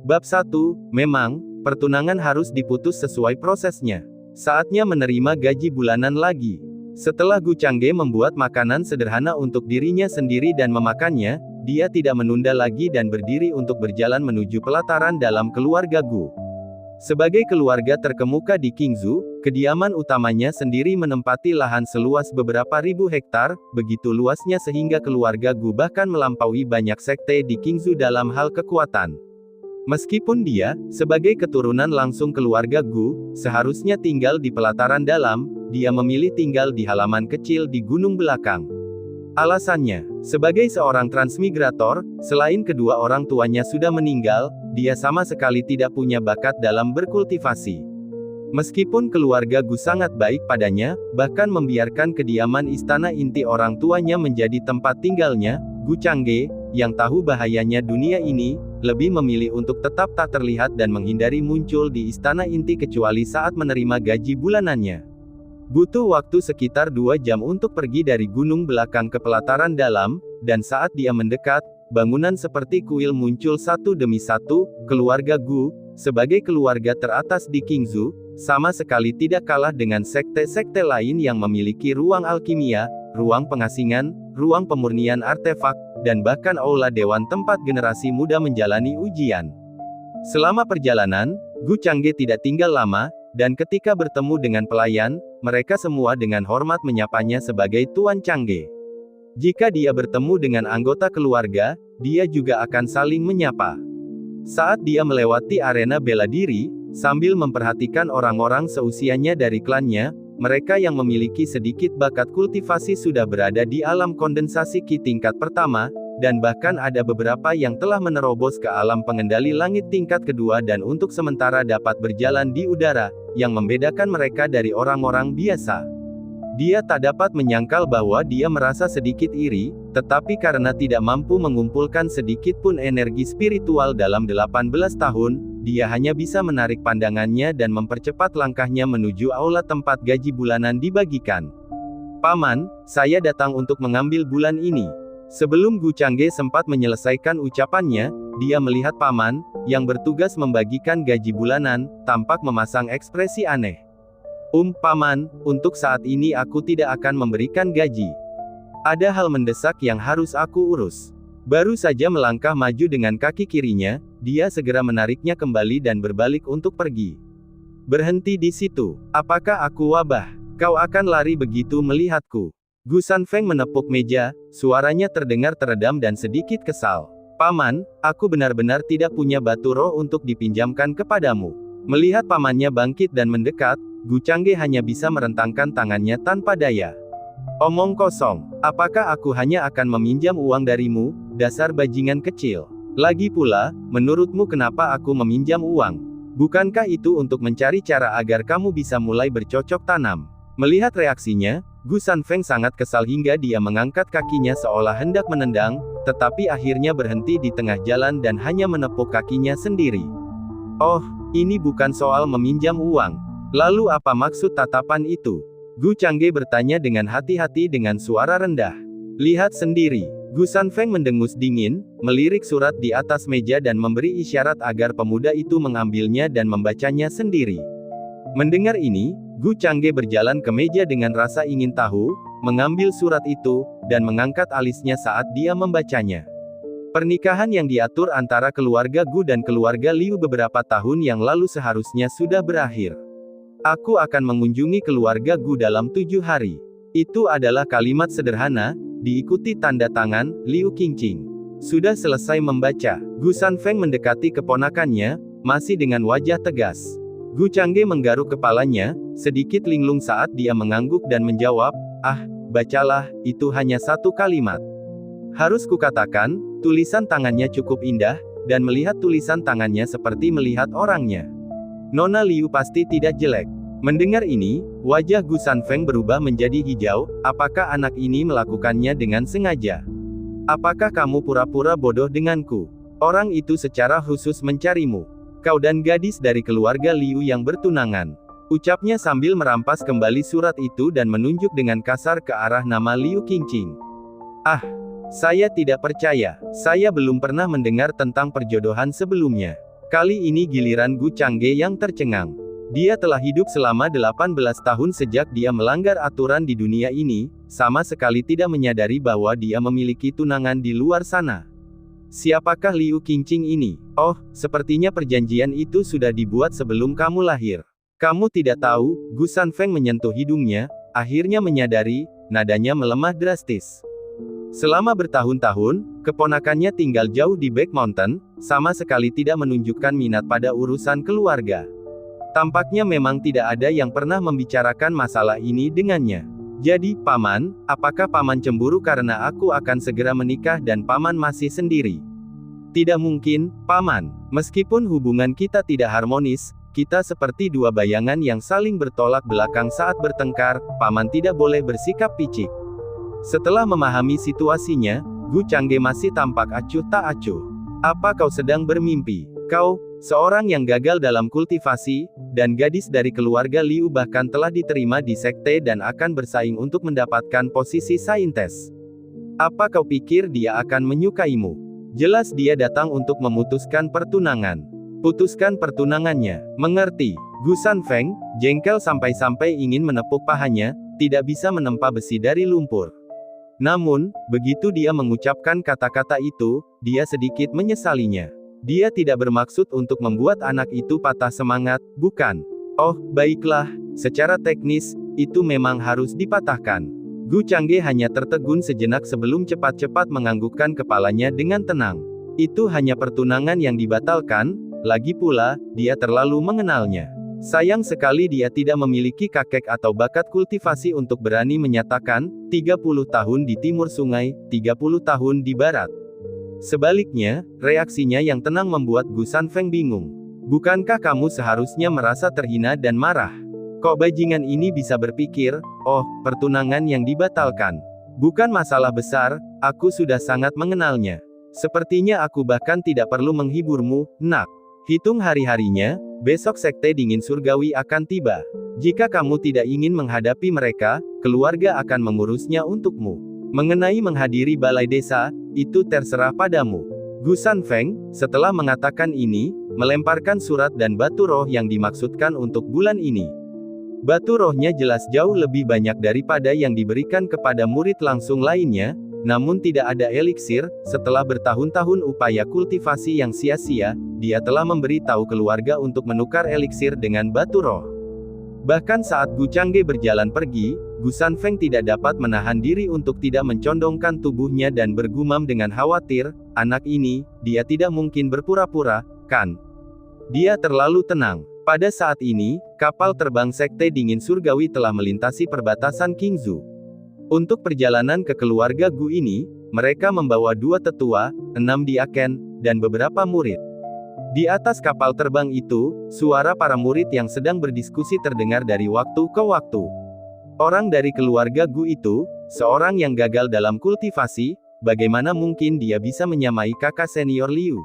Bab 1, memang, pertunangan harus diputus sesuai prosesnya. Saatnya menerima gaji bulanan lagi. Setelah Gu Changge membuat makanan sederhana untuk dirinya sendiri dan memakannya, dia tidak menunda lagi dan berdiri untuk berjalan menuju pelataran dalam keluarga Gu. Sebagai keluarga terkemuka di Qingzhou, kediaman utamanya sendiri menempati lahan seluas beberapa ribu hektar, begitu luasnya sehingga keluarga Gu bahkan melampaui banyak sekte di Qingzhou dalam hal kekuatan. Meskipun dia, sebagai keturunan langsung keluarga Gu, seharusnya tinggal di pelataran dalam, dia memilih tinggal di halaman kecil di gunung belakang. Alasannya, sebagai seorang transmigrator, selain kedua orang tuanya sudah meninggal, dia sama sekali tidak punya bakat dalam berkultivasi. Meskipun keluarga Gu sangat baik padanya, bahkan membiarkan kediaman istana inti orang tuanya menjadi tempat tinggalnya, Gu Changge, yang tahu bahayanya dunia ini, lebih memilih untuk tetap tak terlihat dan menghindari muncul di istana inti kecuali saat menerima gaji bulanannya. Butuh waktu sekitar 2 jam untuk pergi dari gunung belakang ke pelataran dalam, dan saat dia mendekat, bangunan seperti kuil muncul satu demi satu. Keluarga Gu, sebagai keluarga teratas di Qingzhou, sama sekali tidak kalah dengan sekte-sekte lain yang memiliki ruang alkimia, ruang pengasingan, ruang pemurnian artefak, dan bahkan aula dewan tempat generasi muda menjalani ujian. Selama perjalanan, Gu Changge tidak tinggal lama, dan ketika bertemu dengan pelayan, mereka semua dengan hormat menyapanya sebagai Tuan Changge. Jika dia bertemu dengan anggota keluarga, dia juga akan saling menyapa. Saat dia melewati arena bela diri, sambil memperhatikan orang-orang seusianya dari klannya, mereka yang memiliki sedikit bakat kultivasi sudah berada di alam kondensasi Qi tingkat pertama, dan bahkan ada beberapa yang telah menerobos ke alam pengendali langit tingkat kedua dan untuk sementara dapat berjalan di udara, yang membedakan mereka dari orang-orang biasa. Dia tak dapat menyangkal bahwa dia merasa sedikit iri, tetapi karena tidak mampu mengumpulkan sedikit pun energi spiritual dalam 18 tahun, dia hanya bisa menarik pandangannya dan mempercepat langkahnya menuju aula tempat gaji bulanan dibagikan. "Paman, saya datang untuk mengambil bulan ini." Sebelum Gu Changge sempat menyelesaikan ucapannya, dia melihat paman, yang bertugas membagikan gaji bulanan, tampak memasang ekspresi aneh. Paman, untuk saat ini aku tidak akan memberikan gaji. Ada hal mendesak yang harus aku urus." Baru saja melangkah maju dengan kaki kirinya, dia segera menariknya kembali dan berbalik untuk pergi. "Berhenti di situ. Apakah aku wabah? Kau akan lari begitu melihatku?" Gu Sanfeng menepuk meja, suaranya terdengar teredam dan sedikit kesal. "Paman, aku benar-benar tidak punya batu roh untuk dipinjamkan kepadamu." Melihat pamannya bangkit dan mendekat, Gu Changge hanya bisa merentangkan tangannya tanpa daya. "Omong kosong. Apakah aku hanya akan meminjam uang darimu, dasar bajingan kecil? Lagi pula, menurutmu kenapa aku meminjam uang? Bukankah itu untuk mencari cara agar kamu bisa mulai bercocok tanam?" Melihat reaksinya, Gu Sanfeng sangat kesal hingga dia mengangkat kakinya seolah hendak menendang, tetapi akhirnya berhenti di tengah jalan dan hanya menepuk kakinya sendiri. "Oh, ini bukan soal meminjam uang. Lalu apa maksud tatapan itu?" Gu Changge bertanya dengan hati-hati dengan suara rendah. "Lihat sendiri." Gu Sanfeng mendengus dingin, melirik surat di atas meja dan memberi isyarat agar pemuda itu mengambilnya dan membacanya sendiri. Mendengar ini, Gu Changge berjalan ke meja dengan rasa ingin tahu, mengambil surat itu, dan mengangkat alisnya saat dia membacanya. Pernikahan yang diatur antara keluarga Gu dan keluarga Liu beberapa tahun yang lalu seharusnya sudah berakhir. "Aku akan mengunjungi keluarga Gu dalam 7 hari. Itu adalah kalimat sederhana, diikuti tanda tangan, Liu Qingqing. Sudah selesai membaca, Gu Sanfeng mendekati keponakannya, masih dengan wajah tegas. Gu Changge menggaruk kepalanya, sedikit linglung saat dia mengangguk dan menjawab, bacalah, itu hanya 1 kalimat. Harus kukatakan, tulisan tangannya cukup indah, dan melihat tulisan tangannya seperti melihat orangnya. Nona Liu pasti tidak jelek." Mendengar ini, wajah Gu Sanfeng berubah menjadi hijau. "Apakah anak ini melakukannya dengan sengaja? Apakah kamu pura-pura bodoh denganku? Orang itu secara khusus mencarimu. Kau dan gadis dari keluarga Liu yang bertunangan." Ucapnya sambil merampas kembali surat itu dan menunjuk dengan kasar ke arah nama Liu Qingqing. Saya tidak percaya. Saya belum pernah mendengar tentang perjodohan sebelumnya. Kali ini giliran Gu Changge yang tercengang. Dia telah hidup selama 18 tahun sejak dia melanggar aturan di dunia ini, sama sekali tidak menyadari bahwa dia memiliki tunangan di luar sana. Siapakah Liu Qingqing ini? Oh, sepertinya perjanjian itu sudah dibuat sebelum kamu lahir. Kamu tidak tahu, Gu Sanfeng menyentuh hidungnya, akhirnya menyadari, nadanya melemah drastis. Selama bertahun-tahun, keponakannya tinggal jauh di Back Mountain, sama sekali tidak menunjukkan minat pada urusan keluarga. Tampaknya memang tidak ada yang pernah membicarakan masalah ini dengannya. Jadi, Paman, apakah Paman cemburu karena aku akan segera menikah dan Paman masih sendiri? Tidak mungkin, Paman. Meskipun hubungan kita tidak harmonis, kita seperti dua bayangan yang saling bertolak belakang saat bertengkar, Paman tidak boleh bersikap picik. Setelah memahami situasinya, Gu Changge masih tampak acuh tak acuh. Apa kau sedang bermimpi? Kau, seorang yang gagal dalam kultivasi, dan gadis dari keluarga Liu bahkan telah diterima di sekte dan akan bersaing untuk mendapatkan posisi saintes. Apa kau pikir dia akan menyukaimu? Jelas dia datang untuk memutuskan pertunangan. Putuskan pertunangannya. Mengerti? Gu Sanfeng, jengkel sampai-sampai ingin menepuk pahanya, tidak bisa menempa besi dari lumpur. Namun, begitu dia mengucapkan kata-kata itu, dia sedikit menyesalinya. Dia tidak bermaksud untuk membuat anak itu patah semangat, bukan? Oh, baiklah, secara teknis, itu memang harus dipatahkan. Gu Changge hanya tertegun sejenak sebelum cepat-cepat menganggukkan kepalanya dengan tenang. Itu hanya pertunangan yang dibatalkan, lagi pula, dia terlalu mengenalnya. Sayang sekali dia tidak memiliki kakek atau bakat kultivasi untuk berani menyatakan, 30 tahun di timur sungai, 30 tahun di barat. Sebaliknya, reaksinya yang tenang membuat Gu Sanfeng bingung. Bukankah kamu seharusnya merasa terhina dan marah? Kok bajingan ini bisa berpikir, oh, pertunangan yang dibatalkan. Bukan masalah besar, aku sudah sangat mengenalnya. Sepertinya aku bahkan tidak perlu menghiburmu, nak. Hitung hari-harinya, besok sekte dingin surgawi akan tiba. Jika kamu tidak ingin menghadapi mereka, keluarga akan mengurusnya untukmu. Mengenai menghadiri balai desa, itu terserah padamu. Gu Sanfeng, setelah mengatakan ini, melemparkan surat dan batu roh yang dimaksudkan untuk bulan ini. Batu rohnya jelas jauh lebih banyak daripada yang diberikan kepada murid langsung lainnya, namun tidak ada eliksir. Setelah bertahun-tahun upaya kultivasi yang sia-sia, dia telah memberi tahu keluarga untuk menukar eliksir dengan batu roh. Bahkan saat Gu Changge berjalan pergi, Gu Sanfeng tidak dapat menahan diri untuk tidak mencondongkan tubuhnya dan bergumam dengan khawatir, anak ini, dia tidak mungkin berpura-pura, kan? Dia terlalu tenang. Pada saat ini, kapal terbang sekte dingin surgawi telah melintasi perbatasan Qingzhou. Untuk perjalanan ke keluarga Gu ini, mereka membawa 2 tetua, 6 diaken, dan beberapa murid. Di atas kapal terbang itu, suara para murid yang sedang berdiskusi terdengar dari waktu ke waktu. Orang dari keluarga Gu itu, seorang yang gagal dalam kultivasi, bagaimana mungkin dia bisa menyamai kakak senior Liu?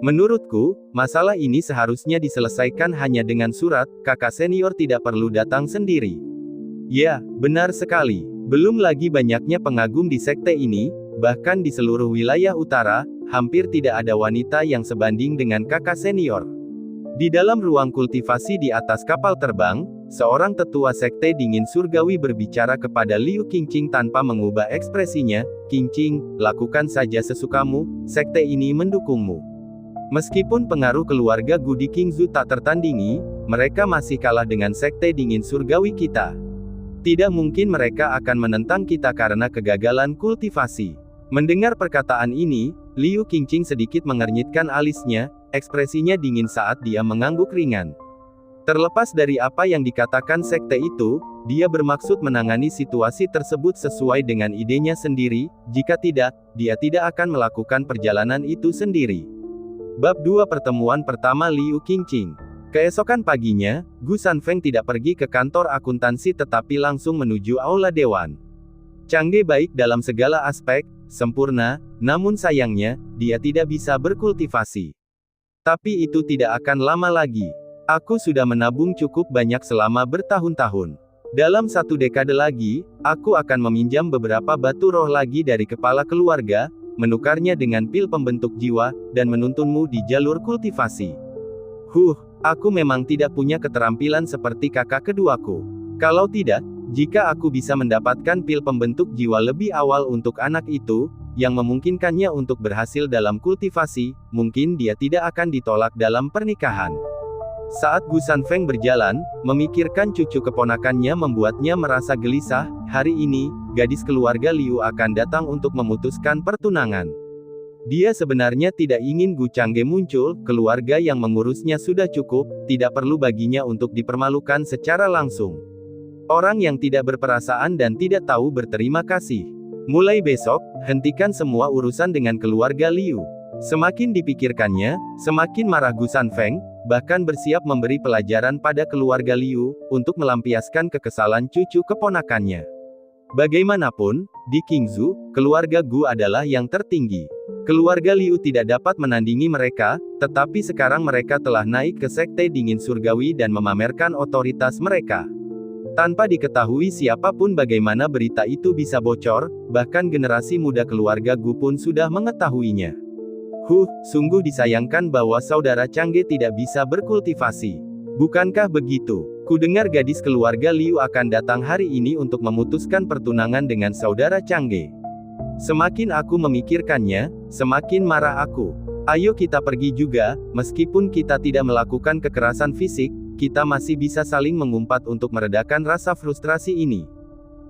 Menurutku, masalah ini seharusnya diselesaikan hanya dengan surat, kakak senior tidak perlu datang sendiri. Ya, benar sekali. Belum lagi banyaknya pengagum di sekte ini, bahkan di seluruh wilayah utara, hampir tidak ada wanita yang sebanding dengan kakak senior. Di dalam ruang kultivasi di atas kapal terbang, seorang tetua sekte dingin surgawi berbicara kepada Liu Qingqing tanpa mengubah ekspresinya, Qingqing, lakukan saja sesukamu, sekte ini mendukungmu. Meskipun pengaruh keluarga Gu di Qingzhou tak tertandingi, mereka masih kalah dengan sekte dingin surgawi kita. Tidak mungkin mereka akan menentang kita karena kegagalan kultivasi. Mendengar perkataan ini, Liu Qingqing sedikit mengernyitkan alisnya, ekspresinya dingin saat dia mengangguk ringan. Terlepas dari apa yang dikatakan sekte itu, dia bermaksud menangani situasi tersebut sesuai dengan idenya sendiri, jika tidak, dia tidak akan melakukan perjalanan itu sendiri. Bab 2 Pertemuan pertama Liu Qingqing. Keesokan paginya, Gu Sanfeng tidak pergi ke kantor akuntansi tetapi langsung menuju aula dewan. Changge baik dalam segala aspek, sempurna, namun sayangnya, dia tidak bisa berkultivasi. Tapi itu tidak akan lama lagi. Aku sudah menabung cukup banyak selama bertahun-tahun. Dalam 1 dekade lagi, aku akan meminjam beberapa batu roh lagi dari kepala keluarga, menukarnya dengan pil pembentuk jiwa, dan menuntunmu di jalur kultivasi. Aku memang tidak punya keterampilan seperti kakak keduaku. Kalau tidak, jika aku bisa mendapatkan pil pembentuk jiwa lebih awal untuk anak itu, yang memungkinkannya untuk berhasil dalam kultivasi, mungkin dia tidak akan ditolak dalam pernikahan. Saat Gu Sanfeng berjalan, memikirkan cucu keponakannya membuatnya merasa gelisah. Hari ini, gadis keluarga Liu akan datang untuk memutuskan pertunangan. Dia sebenarnya tidak ingin Gu Changge muncul, keluarga yang mengurusnya sudah cukup, tidak perlu baginya untuk dipermalukan secara langsung. Orang yang tidak berperasaan dan tidak tahu berterima kasih. Mulai besok, hentikan semua urusan dengan keluarga Liu. Semakin dipikirkannya, semakin marah Gu Sanfeng, bahkan bersiap memberi pelajaran pada keluarga Liu, untuk melampiaskan kekesalan cucu keponakannya. Bagaimanapun, di Qingzhou, keluarga Gu adalah yang tertinggi. Keluarga Liu tidak dapat menandingi mereka, tetapi sekarang mereka telah naik ke sekte dingin surgawi dan memamerkan otoritas mereka. Tanpa diketahui siapapun bagaimana berita itu bisa bocor, bahkan generasi muda keluarga Gu pun sudah mengetahuinya. Sungguh disayangkan bahwa saudara Changge tidak bisa berkultivasi. Bukankah begitu? Kudengar gadis keluarga Liu akan datang hari ini untuk memutuskan pertunangan dengan saudara Changge. Semakin aku memikirkannya, semakin marah aku. Ayo kita pergi juga, meskipun kita tidak melakukan kekerasan fisik, kita masih bisa saling mengumpat untuk meredakan rasa frustrasi ini.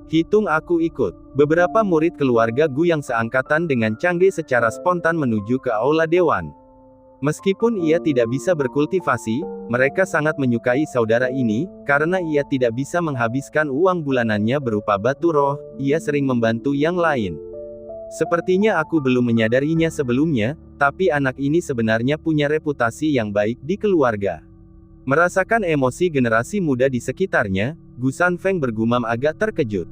Hitung aku ikut. Beberapa murid keluarga Gu yang seangkatan dengan Changge secara spontan menuju ke aula dewan. Meskipun ia tidak bisa berkultivasi, mereka sangat menyukai saudara ini, karena ia tidak bisa menghabiskan uang bulanannya berupa batu roh, ia sering membantu yang lain. Sepertinya aku belum menyadarinya sebelumnya, tapi anak ini sebenarnya punya reputasi yang baik di keluarga. Merasakan emosi generasi muda di sekitarnya, Gu Sanfeng bergumam agak terkejut.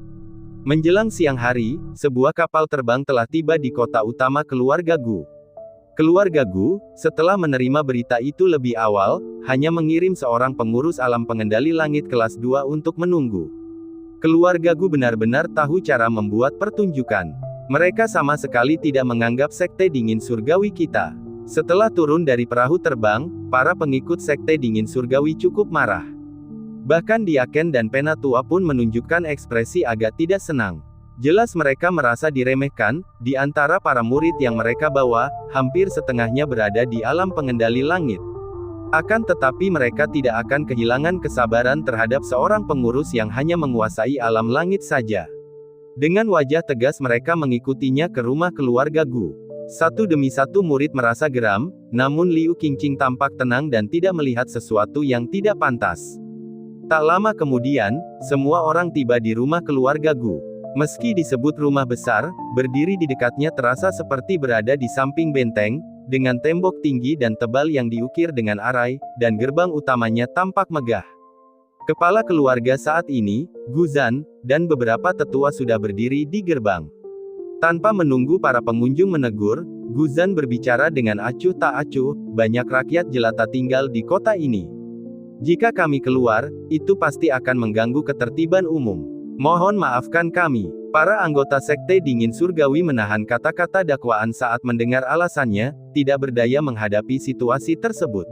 Menjelang siang hari, sebuah kapal terbang telah tiba di kota utama keluarga Gu. Keluarga Gu, setelah menerima berita itu lebih awal, hanya mengirim seorang pengurus alam pengendali langit kelas 2 untuk menunggu. Keluarga Gu benar-benar tahu cara membuat pertunjukan. Mereka sama sekali tidak menganggap sekte dingin surgawi kita. Setelah turun dari perahu terbang, para pengikut sekte dingin surgawi cukup marah. Bahkan Diaken dan Penatua pun menunjukkan ekspresi agak tidak senang. Jelas mereka merasa diremehkan, di antara para murid yang mereka bawa, hampir setengahnya berada di alam pengendali langit. Akan tetapi mereka tidak akan kehilangan kesabaran terhadap seorang pengurus yang hanya menguasai alam langit saja. Dengan wajah tegas mereka mengikutinya ke rumah keluarga Gu. Satu demi satu murid merasa geram, namun Liu Qingqing tampak tenang dan tidak melihat sesuatu yang tidak pantas. Tak lama kemudian, semua orang tiba di rumah keluarga Gu. Meski disebut rumah besar, berdiri di dekatnya terasa seperti berada di samping benteng, dengan tembok tinggi dan tebal yang diukir dengan arai, dan gerbang utamanya tampak megah. Kepala keluarga saat ini, Gu Zan, dan beberapa tetua sudah berdiri di gerbang. Tanpa menunggu para pengunjung menegur, Gu Zan berbicara dengan acuh tak acuh, banyak rakyat jelata tinggal di kota ini. Jika kami keluar, itu pasti akan mengganggu ketertiban umum. Mohon maafkan kami. Para anggota sekte dingin surgawi menahan kata-kata dakwaan saat mendengar alasannya, tidak berdaya menghadapi situasi tersebut.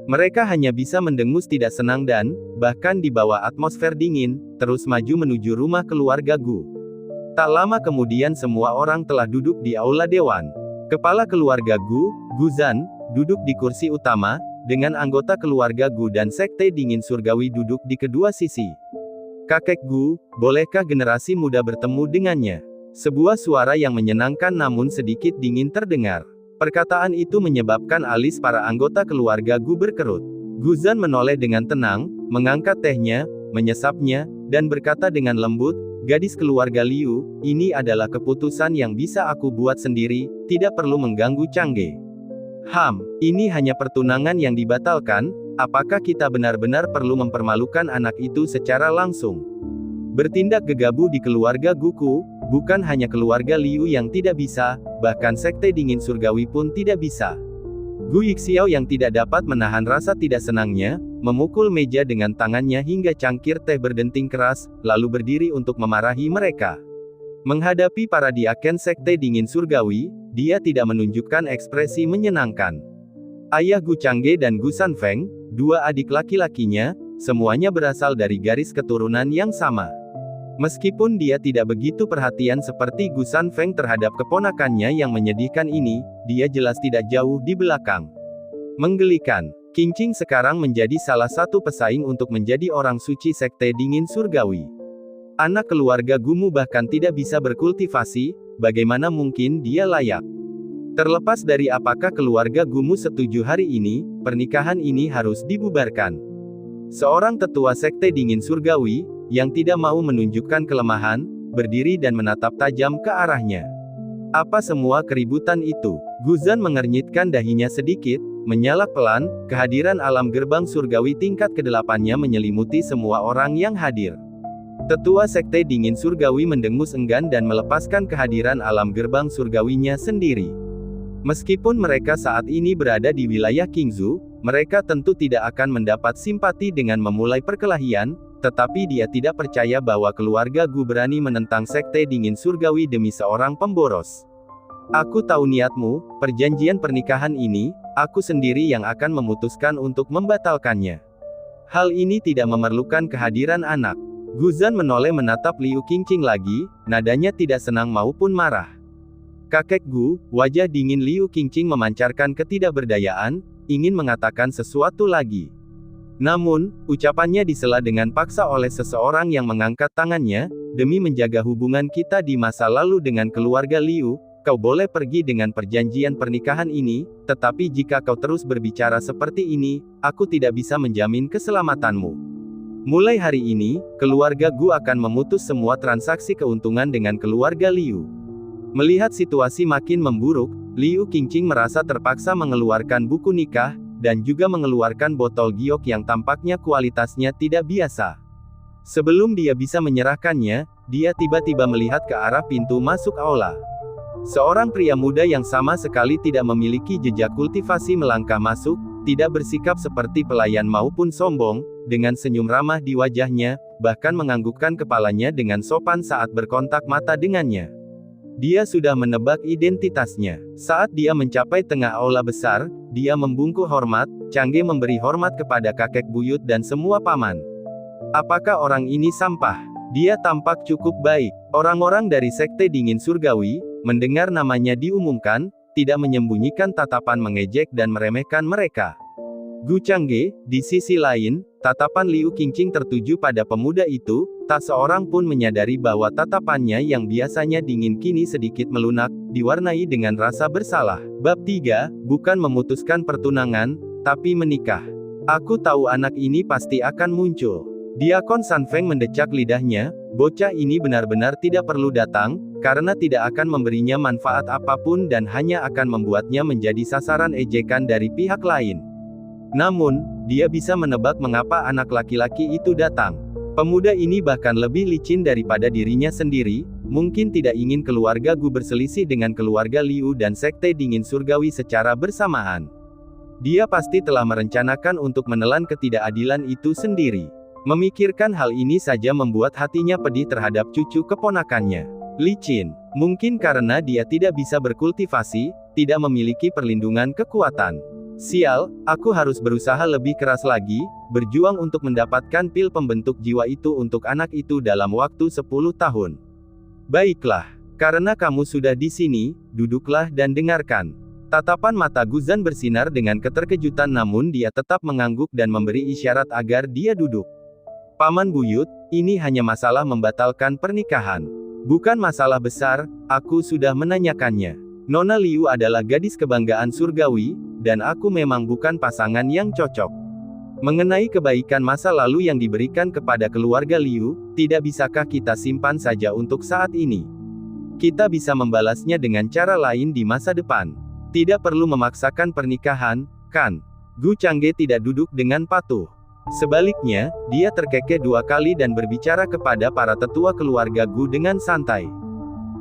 Mereka hanya bisa mendengus tidak senang dan, bahkan di bawah atmosfer dingin, terus maju menuju rumah keluarga Gu. Tak lama kemudian semua orang telah duduk di aula dewan. Kepala keluarga Gu Zan, duduk di kursi utama, dengan anggota keluarga Gu dan sekte dingin surgawi duduk di kedua sisi. Kakek Gu, bolehkah generasi muda bertemu dengannya? Sebuah suara yang menyenangkan namun sedikit dingin terdengar. Perkataan itu menyebabkan alis para anggota keluarga Gu berkerut. Gu Zan menoleh dengan tenang, mengangkat tehnya, menyesapnya, dan berkata dengan lembut, "Gadis keluarga Liu, ini adalah keputusan yang bisa aku buat sendiri, tidak perlu mengganggu Changge." Ini hanya pertunangan yang dibatalkan, apakah kita benar-benar perlu mempermalukan anak itu secara langsung? Bertindak gegabah di keluarga Guku, bukan hanya keluarga Liu yang tidak bisa, bahkan sekte dingin surgawi pun tidak bisa. Gu Yixiao yang tidak dapat menahan rasa tidak senangnya, memukul meja dengan tangannya hingga cangkir teh berdenting keras, lalu berdiri untuk memarahi mereka. Menghadapi para diaken sekte dingin surgawi, dia tidak menunjukkan ekspresi menyenangkan. Ayah Gu Changge dan Gu Sanfeng, dua adik laki-lakinya, semuanya berasal dari garis keturunan yang sama. Meskipun dia tidak begitu perhatian seperti Gu Sanfeng terhadap keponakannya yang menyedihkan ini, dia jelas tidak jauh di belakang. Menggelikan, Qingqing sekarang menjadi salah satu pesaing untuk menjadi orang suci sekte dingin surgawi. Anak keluarga Gumu bahkan tidak bisa berkultivasi, bagaimana mungkin dia layak? Terlepas dari apakah keluarga Gumu setuju hari ini, pernikahan ini harus dibubarkan. Seorang tetua sekte dingin surgawi, yang tidak mau menunjukkan kelemahan, berdiri dan menatap tajam ke arahnya. Apa semua keributan itu? Guzan mengernyitkan dahinya sedikit, menyalak pelan, kehadiran alam gerbang surgawi tingkat ke-8-nya menyelimuti semua orang yang hadir. Tetua sekte dingin surgawi mendengus enggan dan melepaskan kehadiran alam gerbang surgawinya sendiri. Meskipun mereka saat ini berada di wilayah Qingzhou, mereka tentu tidak akan mendapat simpati dengan memulai perkelahian, tetapi dia tidak percaya bahwa keluarga Gu berani menentang sekte dingin surgawi demi seorang pemboros. Aku tahu niatmu, perjanjian pernikahan ini, aku sendiri yang akan memutuskan untuk membatalkannya. Hal ini tidak memerlukan kehadiran anak. Guzan menoleh menatap Liu Qingqing lagi, nadanya tidak senang maupun marah. Kakek Gu, wajah dingin Liu Qingqing memancarkan ketidakberdayaan, ingin mengatakan sesuatu lagi. Namun, ucapannya disela dengan paksa oleh seseorang yang mengangkat tangannya, demi menjaga hubungan kita di masa lalu dengan keluarga Liu, kau boleh pergi dengan perjanjian pernikahan ini, tetapi jika kau terus berbicara seperti ini, aku tidak bisa menjamin keselamatanmu. Mulai hari ini, keluarga Gu akan memutus semua transaksi keuntungan dengan keluarga Liu. Melihat situasi makin memburuk, Liu Qingqing merasa terpaksa mengeluarkan buku nikah, dan juga mengeluarkan botol giok yang tampaknya kualitasnya tidak biasa. Sebelum dia bisa menyerahkannya, dia tiba-tiba melihat ke arah pintu masuk aula. Seorang pria muda yang sama sekali tidak memiliki jejak kultivasi melangkah masuk, tidak bersikap seperti pelayan maupun sombong, dengan senyum ramah di wajahnya, bahkan menganggukkan kepalanya dengan sopan saat berkontak mata dengannya. Dia sudah menebak identitasnya. Saat dia mencapai tengah aula besar, dia membungkuk hormat, Changge memberi hormat kepada kakek buyut dan semua paman. Apakah orang ini sampah? Dia tampak cukup baik. Orang-orang dari sekte dingin surgawi, mendengar namanya diumumkan, tidak menyembunyikan tatapan mengejek dan meremehkan mereka. Gu Changge, di sisi lain, tatapan Liu Qingqing tertuju pada pemuda itu, tak seorang pun menyadari bahwa tatapannya yang biasanya dingin kini sedikit melunak, diwarnai dengan rasa bersalah. Bab 3, bukan memutuskan pertunangan, tapi menikah. Aku tahu anak ini pasti akan muncul. Diakon Sanfeng mendecak lidahnya, bocah ini benar-benar tidak perlu datang, karena tidak akan memberinya manfaat apapun dan hanya akan membuatnya menjadi sasaran ejekan dari pihak lain. Namun, dia bisa menebak mengapa anak laki-laki itu datang. Pemuda ini bahkan lebih licin daripada dirinya sendiri, mungkin tidak ingin keluarga Gu berselisih dengan keluarga Liu dan sekte dingin surgawi secara bersamaan. Dia pasti telah merencanakan untuk menelan ketidakadilan itu sendiri. Memikirkan hal ini saja membuat hatinya pedih terhadap cucu keponakannya. Licin, mungkin karena dia tidak bisa berkultivasi, tidak memiliki perlindungan kekuatan. Sial, aku harus berusaha lebih keras lagi, berjuang untuk mendapatkan pil pembentuk jiwa itu untuk anak itu dalam waktu 10 tahun. Baiklah, karena kamu sudah di sini, duduklah dan dengarkan. Tatapan mata Guzan bersinar dengan keterkejutan namun dia tetap mengangguk dan memberi isyarat agar dia duduk. Paman buyut, ini hanya masalah membatalkan pernikahan. Bukan masalah besar, aku sudah menanyakannya. Nona Liu adalah gadis kebanggaan surgawi, dan aku memang bukan pasangan yang cocok. Mengenai kebaikan masa lalu yang diberikan kepada keluarga Liu, tidak bisakah kita simpan saja untuk saat ini? Kita bisa membalasnya dengan cara lain di masa depan. Tidak perlu memaksakan pernikahan, kan? Gu Changge tidak duduk dengan patuh. Sebaliknya, dia terkekeh 2 kali dan berbicara kepada para tetua keluarga Gu dengan santai.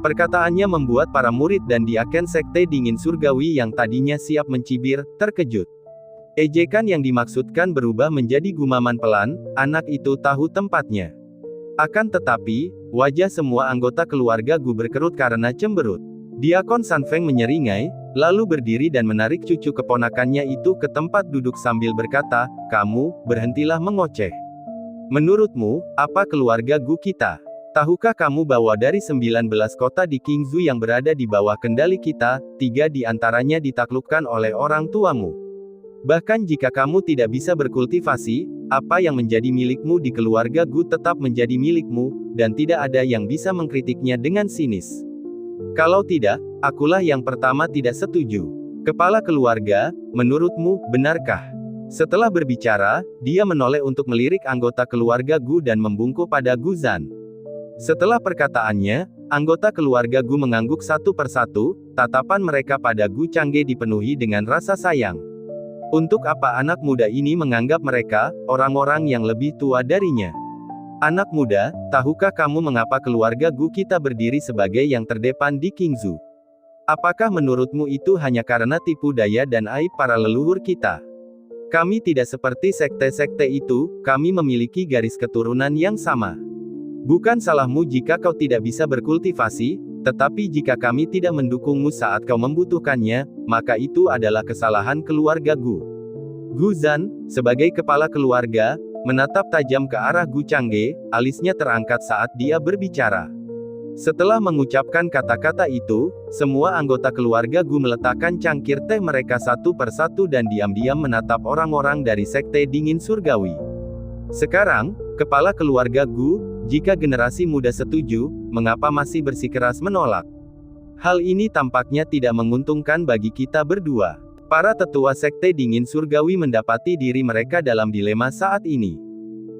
Perkataannya membuat para murid dan diaken sekte dingin surgawi yang tadinya siap mencibir, terkejut. Ejekan yang dimaksudkan berubah menjadi gumaman pelan, anak itu tahu tempatnya. Akan tetapi, wajah semua anggota keluarga Gu berkerut karena cemberut. Diakon Sanfeng menyeringai, lalu berdiri dan menarik cucu keponakannya itu ke tempat duduk sambil berkata, "Kamu, berhentilah mengoceh. Menurutmu, apa keluarga Gu kita? Tahukah kamu bahwa dari 19 kota di Qingzhou yang berada di bawah kendali kita, 3 di antaranya ditaklukkan oleh orang tuamu? Bahkan jika kamu tidak bisa berkultivasi, apa yang menjadi milikmu di keluarga Gu tetap menjadi milikmu, dan tidak ada yang bisa mengkritiknya dengan sinis. Kalau tidak, akulah yang pertama tidak setuju. Kepala keluarga, menurutmu, benarkah?" Setelah berbicara, dia menoleh untuk melirik anggota keluarga Gu dan membungkuk pada Gu Zhan. Setelah perkataannya, anggota keluarga Gu mengangguk satu persatu, tatapan mereka pada Gu Changge dipenuhi dengan rasa sayang. Untuk apa anak muda ini menganggap mereka, orang-orang yang lebih tua darinya? "Anak muda, tahukah kamu mengapa keluarga Gu kita berdiri sebagai yang terdepan di Qingzhou? Apakah menurutmu itu hanya karena tipu daya dan aib para leluhur kita? Kami tidak seperti sekte-sekte itu, kami memiliki garis keturunan yang sama. Bukan salahmu jika kau tidak bisa berkultivasi, tetapi jika kami tidak mendukungmu saat kau membutuhkannya, maka itu adalah kesalahan keluarga Gu." Gu Zhan, sebagai kepala keluarga, menatap tajam ke arah Gu Changge, alisnya terangkat saat dia berbicara. Setelah mengucapkan kata-kata itu, semua anggota keluarga Gu meletakkan cangkir teh mereka satu persatu dan diam-diam menatap orang-orang dari sekte dingin surgawi. Sekarang, kepala keluarga Gu, jika generasi muda setuju, mengapa masih bersikeras menolak? Hal ini tampaknya tidak menguntungkan bagi kita berdua. Para tetua sekte dingin surgawi mendapati diri mereka dalam dilema saat ini.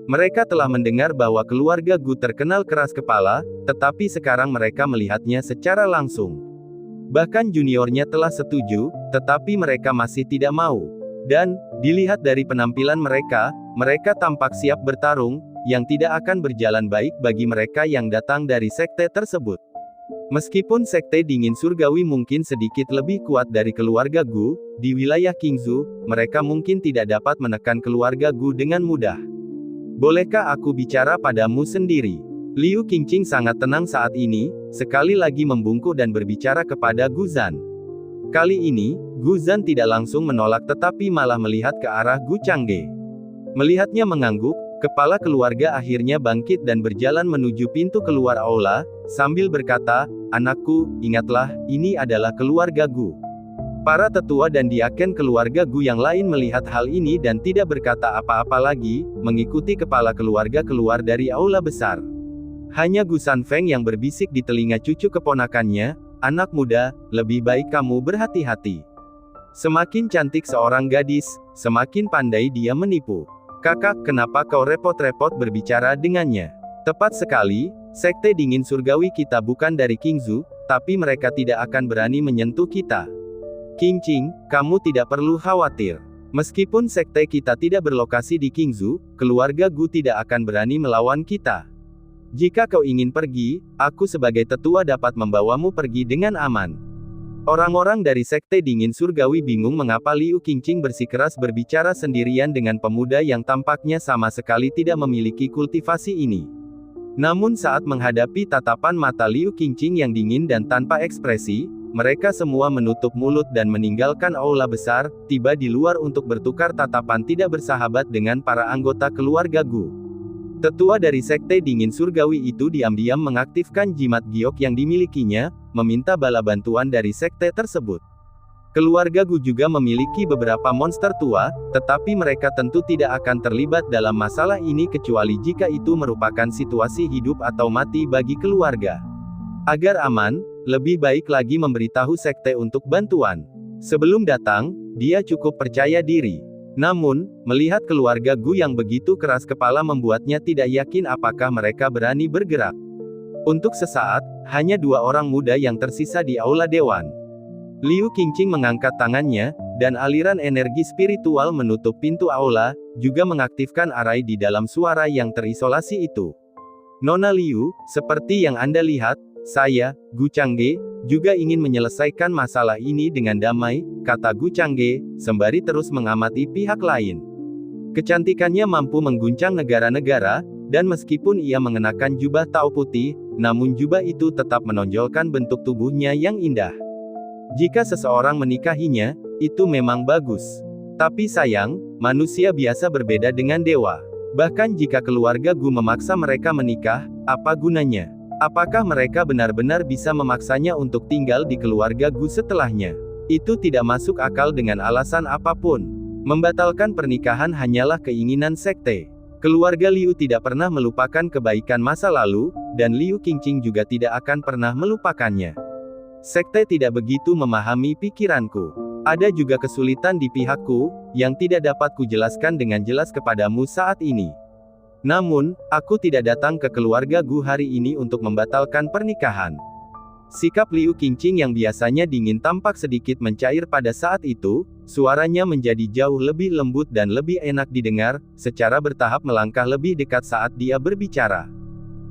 Mereka telah mendengar bahwa keluarga Gu terkenal keras kepala, tetapi sekarang mereka melihatnya secara langsung. Bahkan juniornya telah setuju, tetapi mereka masih tidak mau. Dan, dilihat dari penampilan mereka, mereka tampak siap bertarung, yang tidak akan berjalan baik bagi mereka yang datang dari sekte tersebut. Meskipun sekte dingin surgawi mungkin sedikit lebih kuat dari keluarga Gu, di wilayah Qingzhou, mereka mungkin tidak dapat menekan keluarga Gu dengan mudah. "Bolehkah aku bicara padamu sendiri?" Liu Qingqing sangat tenang saat ini, sekali lagi membungkuk dan berbicara kepada Gu Zhan. Kali ini, Gu Zhan tidak langsung menolak tetapi malah melihat ke arah Gu Changge. Melihatnya mengangguk, kepala keluarga akhirnya bangkit dan berjalan menuju pintu keluar aula, sambil berkata, "Anakku, ingatlah, ini adalah keluarga Gu." Para tetua dan diaken keluarga Gu yang lain melihat hal ini dan tidak berkata apa-apa lagi, mengikuti kepala keluarga keluar dari aula besar. Hanya Gu Sanfeng yang berbisik di telinga cucu keponakannya, "Anak muda, lebih baik kamu berhati-hati. Semakin cantik seorang gadis, semakin pandai dia menipu. Kakak, kenapa kau repot-repot berbicara dengannya? Tepat sekali, sekte dingin surgawi kita bukan dari Qingzhou, tapi mereka tidak akan berani menyentuh kita. Qingqing, kamu tidak perlu khawatir. Meskipun sekte kita tidak berlokasi di Qingzhou, keluarga Gu tidak akan berani melawan kita. Jika kau ingin pergi, aku sebagai tetua dapat membawamu pergi dengan aman." Orang-orang dari sekte dingin surgawi bingung mengapa Liu Qingqing bersikeras berbicara sendirian dengan pemuda yang tampaknya sama sekali tidak memiliki kultivasi ini. Namun saat menghadapi tatapan mata Liu Qingqing yang dingin dan tanpa ekspresi, mereka semua menutup mulut dan meninggalkan aula besar, tiba di luar untuk bertukar tatapan tidak bersahabat dengan para anggota keluarga Gu. Tetua dari sekte dingin surgawi itu diam-diam mengaktifkan jimat giok yang dimilikinya, meminta bala bantuan dari sekte tersebut. Keluarga Gu juga memiliki beberapa monster tua, tetapi mereka tentu tidak akan terlibat dalam masalah ini kecuali jika itu merupakan situasi hidup atau mati bagi keluarga. Agar aman, lebih baik lagi memberitahu sekte untuk bantuan. Sebelum datang, dia cukup percaya diri. Namun, melihat keluarga Gu yang begitu keras kepala membuatnya tidak yakin apakah mereka berani bergerak. Untuk sesaat, hanya 2 orang muda yang tersisa di aula dewan. Liu Qingqing mengangkat tangannya, dan aliran energi spiritual menutup pintu aula, juga mengaktifkan arai di dalam suara yang terisolasi itu. "Nona Liu, seperti yang Anda lihat, saya, Gu Changge, juga ingin menyelesaikan masalah ini dengan damai," kata Gu Changge, sembari terus mengamati pihak lain. Kecantikannya mampu mengguncang negara-negara, dan meskipun ia mengenakan jubah tau putih, namun jubah itu tetap menonjolkan bentuk tubuhnya yang indah. Jika seseorang menikahinya, itu memang bagus. Tapi sayang, manusia biasa berbeda dengan dewa. Bahkan jika keluarga Gu memaksa mereka menikah, apa gunanya? Apakah mereka benar-benar bisa memaksanya untuk tinggal di keluarga Gu setelahnya? Itu tidak masuk akal dengan alasan apapun. Membatalkan pernikahan hanyalah keinginan sekte. Keluarga Liu tidak pernah melupakan kebaikan masa lalu, dan Liu Qingqing juga tidak akan pernah melupakannya. Sekte tidak begitu memahami pikiranku. Ada juga kesulitan di pihakku, yang tidak dapat kujelaskan dengan jelas kepadamu saat ini. Namun, aku tidak datang ke keluarga Gu hari ini untuk membatalkan pernikahan. Sikap Liu Qingqing yang biasanya dingin tampak sedikit mencair pada saat itu, suaranya menjadi jauh lebih lembut dan lebih enak didengar, secara bertahap melangkah lebih dekat saat dia berbicara.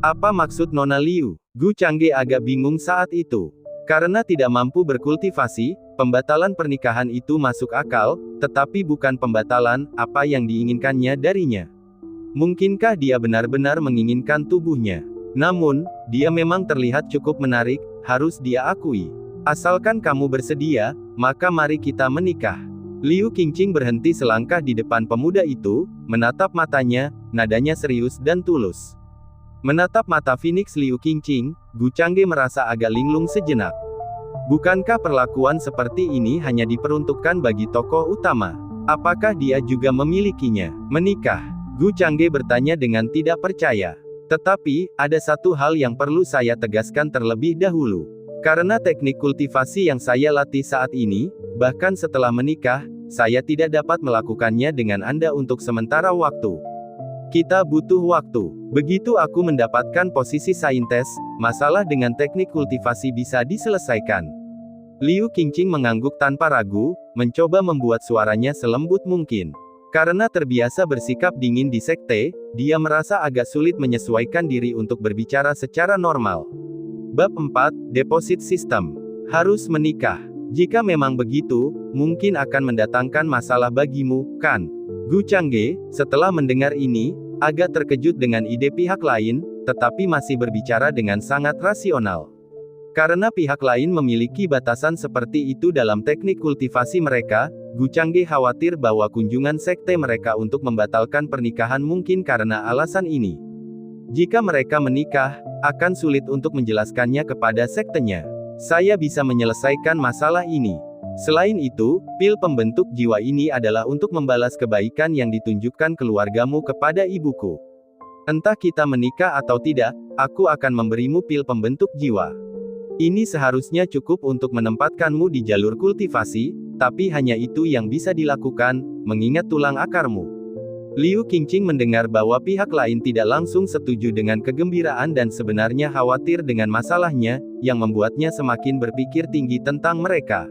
Apa maksud Nona Liu? Gu Changge agak bingung saat itu. Karena tidak mampu berkultivasi, pembatalan pernikahan itu masuk akal, tetapi bukan pembatalan apa yang diinginkannya darinya. Mungkinkah dia benar-benar menginginkan tubuhnya? Namun, dia memang terlihat cukup menarik, harus dia akui. Asalkan kamu bersedia, maka mari kita menikah. Liu Qingqing berhenti selangkah di depan pemuda itu, menatap matanya, nadanya serius dan tulus. Menatap mata Phoenix Liu Qingqing, Gu Changge merasa agak linglung sejenak. Bukankah perlakuan seperti ini hanya diperuntukkan bagi tokoh utama? Apakah dia juga memilikinya? Menikah? Gu Changge bertanya dengan tidak percaya. Tetapi, ada satu hal yang perlu saya tegaskan terlebih dahulu. Karena teknik kultivasi yang saya latih saat ini, bahkan setelah menikah, saya tidak dapat melakukannya dengan Anda untuk sementara waktu. Kita butuh waktu. Begitu aku mendapatkan posisi saintes, masalah dengan teknik kultivasi bisa diselesaikan. Liu Qingqing mengangguk tanpa ragu, mencoba membuat suaranya selembut mungkin. Karena terbiasa bersikap dingin di sekte, dia merasa agak sulit menyesuaikan diri untuk berbicara secara normal. Bab 4, Deposit System. Harus menikah. Jika memang begitu, mungkin akan mendatangkan masalah bagimu, kan? Gu Changge, setelah mendengar ini, agak terkejut dengan ide pihak lain, tetapi masih berbicara dengan sangat rasional. Karena pihak lain memiliki batasan seperti itu dalam teknik kultivasi mereka, Gu Changge khawatir bahwa kunjungan sekte mereka untuk membatalkan pernikahan mungkin karena alasan ini. Jika mereka menikah, akan sulit untuk menjelaskannya kepada sektenya. Saya bisa menyelesaikan masalah ini. Selain itu, pil pembentuk jiwa ini adalah untuk membalas kebaikan yang ditunjukkan keluargamu kepada ibuku. Entah kita menikah atau tidak, aku akan memberimu pil pembentuk jiwa. Ini seharusnya cukup untuk menempatkanmu di jalur kultivasi, tapi hanya itu yang bisa dilakukan, mengingat tulang akarmu. Liu Qingqing mendengar bahwa pihak lain tidak langsung setuju dengan kegembiraan dan sebenarnya khawatir dengan masalahnya, yang membuatnya semakin berpikir tinggi tentang mereka.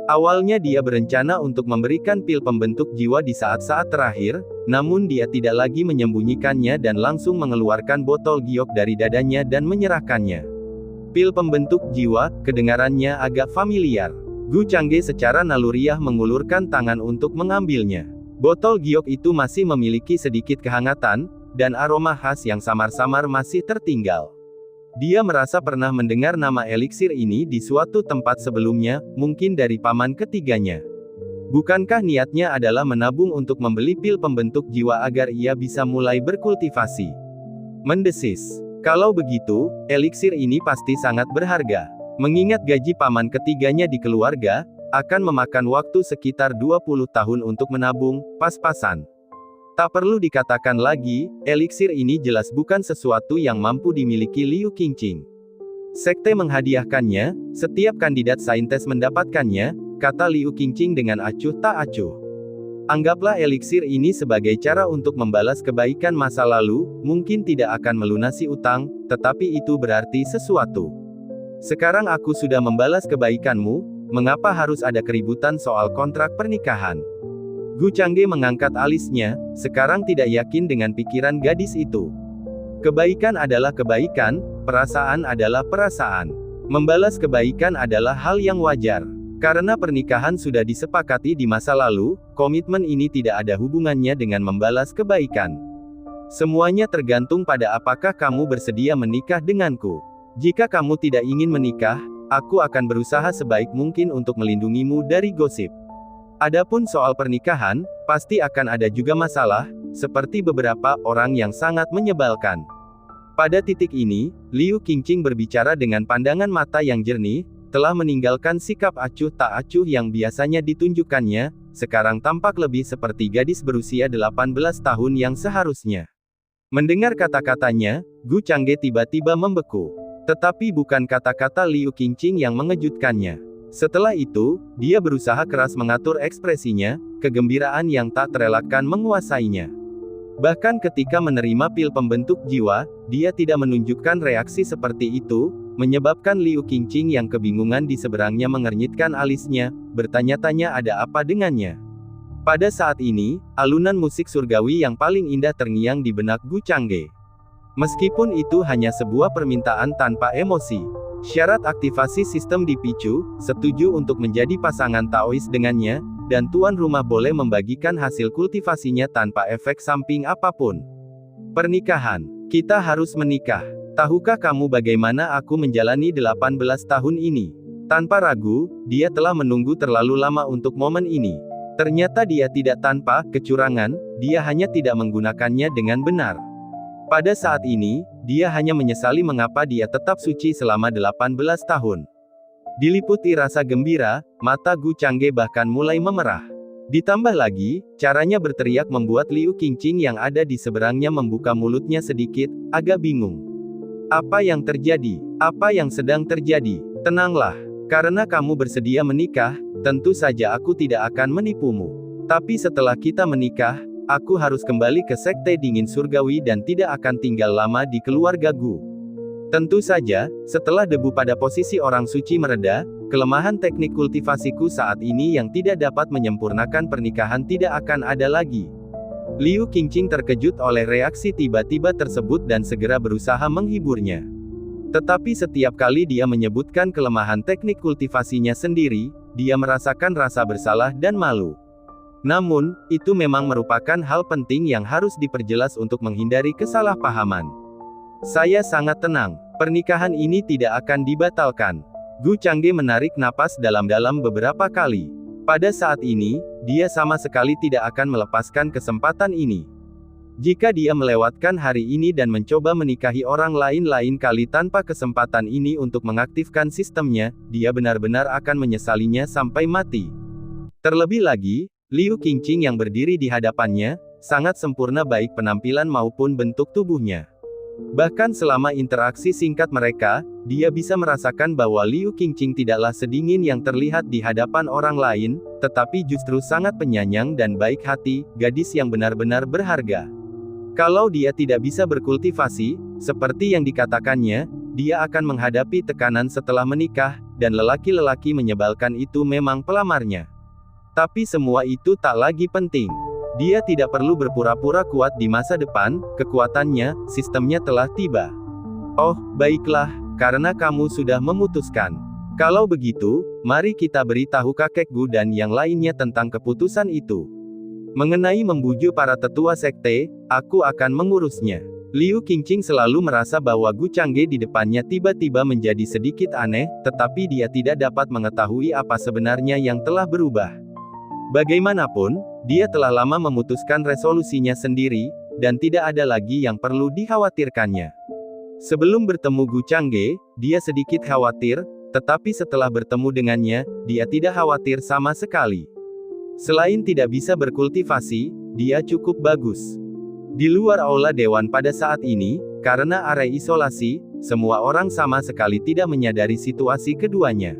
Awalnya dia berencana untuk memberikan pil pembentuk jiwa di saat-saat terakhir, namun dia tidak lagi menyembunyikannya dan langsung mengeluarkan botol giok dari dadanya dan menyerahkannya. Pil pembentuk jiwa, kedengarannya agak familiar. Gu Changge secara naluriah mengulurkan tangan untuk mengambilnya. Botol giok itu masih memiliki sedikit kehangatan, dan aroma khas yang samar-samar masih tertinggal. Dia merasa pernah mendengar nama eliksir ini di suatu tempat sebelumnya, mungkin dari paman ketiganya. Bukankah niatnya adalah menabung untuk membeli pil pembentuk jiwa agar ia bisa mulai berkultivasi? Mendesis. Kalau begitu, eliksir ini pasti sangat berharga. Mengingat gaji paman ketiganya di keluarga, akan memakan waktu sekitar 20 tahun untuk menabung, pas-pasan. Tak perlu dikatakan lagi, eliksir ini jelas bukan sesuatu yang mampu dimiliki Liu Qingqing. Sekte menghadiahkannya, setiap kandidat saintes mendapatkannya, kata Liu Qingqing dengan acuh tak acuh. Anggaplah eliksir ini sebagai cara untuk membalas kebaikan masa lalu, mungkin tidak akan melunasi utang, tetapi itu berarti sesuatu. Sekarang aku sudah membalas kebaikanmu, mengapa harus ada keributan soal kontrak pernikahan? Gu Changge mengangkat alisnya, sekarang tidak yakin dengan pikiran gadis itu. Kebaikan adalah kebaikan, perasaan adalah perasaan. Membalas kebaikan adalah hal yang wajar. Karena pernikahan sudah disepakati di masa lalu, komitmen ini tidak ada hubungannya dengan membalas kebaikan. Semuanya tergantung pada apakah kamu bersedia menikah denganku. Jika kamu tidak ingin menikah, aku akan berusaha sebaik mungkin untuk melindungimu dari gosip. Adapun soal pernikahan, pasti akan ada juga masalah, seperti beberapa orang yang sangat menyebalkan. Pada titik ini, Liu Qingqing berbicara dengan pandangan mata yang jernih, telah meninggalkan sikap acuh tak acuh yang biasanya ditunjukkannya, sekarang tampak lebih seperti gadis berusia 18 tahun yang seharusnya. Mendengar kata-katanya, Gu Changge tiba-tiba membeku. Tetapi bukan kata-kata Liu Qingqing yang mengejutkannya. Setelah itu, dia berusaha keras mengatur ekspresinya, kegembiraan yang tak terelakkan menguasainya. Bahkan ketika menerima pil pembentuk jiwa, dia tidak menunjukkan reaksi seperti itu, menyebabkan Liu Qingqing yang kebingungan di seberangnya mengernyitkan alisnya, bertanya-tanya ada apa dengannya. Pada saat ini, alunan musik surgawi yang paling indah terngiang di benak Gu Changge. Meskipun itu hanya sebuah permintaan tanpa emosi. Syarat aktivasi sistem dipicu, setuju untuk menjadi pasangan Taois dengannya, dan tuan rumah boleh membagikan hasil kultivasinya tanpa efek samping apapun. Pernikahan. Kita harus menikah. Tahukah kamu bagaimana aku menjalani 18 tahun ini? Tanpa ragu, dia telah menunggu terlalu lama untuk momen ini. Ternyata dia tidak tanpa kecurangan, dia hanya tidak menggunakannya dengan benar. Pada saat ini, dia hanya menyesali mengapa dia tetap suci selama 18 tahun. Diliputi rasa gembira, mata Gu Changge bahkan mulai memerah. Ditambah lagi, caranya berteriak membuat Liu Qingqing yang ada di seberangnya membuka mulutnya sedikit, agak bingung. Apa yang terjadi? Apa yang sedang terjadi? Tenanglah. Karena kamu bersedia menikah, tentu saja aku tidak akan menipumu. Tapi setelah kita menikah, aku harus kembali ke Sekte Dingin Surgawi dan tidak akan tinggal lama di keluarga Gu. Tentu saja, setelah debu pada posisi orang suci mereda, kelemahan teknik kultivasiku saat ini yang tidak dapat menyempurnakan pernikahan tidak akan ada lagi. Liu Qingqing terkejut oleh reaksi tiba-tiba tersebut dan segera berusaha menghiburnya. Tetapi setiap kali dia menyebutkan kelemahan teknik kultivasinya sendiri, dia merasakan rasa bersalah dan malu. Namun, itu memang merupakan hal penting yang harus diperjelas untuk menghindari kesalahpahaman. Saya sangat tenang, pernikahan ini tidak akan dibatalkan. Gu Changge menarik napas dalam-dalam beberapa kali. Pada saat ini, dia sama sekali tidak akan melepaskan kesempatan ini. Jika dia melewatkan hari ini dan mencoba menikahi orang lain kali tanpa kesempatan ini untuk mengaktifkan sistemnya, dia benar-benar akan menyesalinya sampai mati. Terlebih lagi, Liu Qingqing yang berdiri di hadapannya, sangat sempurna baik penampilan maupun bentuk tubuhnya. Bahkan selama interaksi singkat mereka, dia bisa merasakan bahwa Liu Qingqing tidaklah sedingin yang terlihat di hadapan orang lain, tetapi justru sangat penyayang dan baik hati, gadis yang benar-benar berharga. Kalau dia tidak bisa berkultivasi, seperti yang dikatakannya, dia akan menghadapi tekanan setelah menikah, dan lelaki-lelaki menyebalkan itu memang pelamarnya. Tapi semua itu tak lagi penting. Dia tidak perlu berpura-pura kuat di masa depan, kekuatannya, sistemnya telah tiba. Oh, baiklah, karena kamu sudah memutuskan. Kalau begitu, mari kita beritahu kakek Gu dan yang lainnya tentang keputusan itu. Mengenai membujuk para tetua sekte, aku akan mengurusnya. Liu Qingqing selalu merasa bahwa Gu Changge di depannya tiba-tiba menjadi sedikit aneh, tetapi dia tidak dapat mengetahui apa sebenarnya yang telah berubah. Bagaimanapun, dia telah lama memutuskan resolusinya sendiri, dan tidak ada lagi yang perlu dikhawatirkannya. Sebelum bertemu Gu Changge, dia sedikit khawatir, tetapi setelah bertemu dengannya, dia tidak khawatir sama sekali. Selain tidak bisa berkultivasi, dia cukup bagus. Di luar aula dewan pada saat ini, karena area isolasi, semua orang sama sekali tidak menyadari situasi keduanya.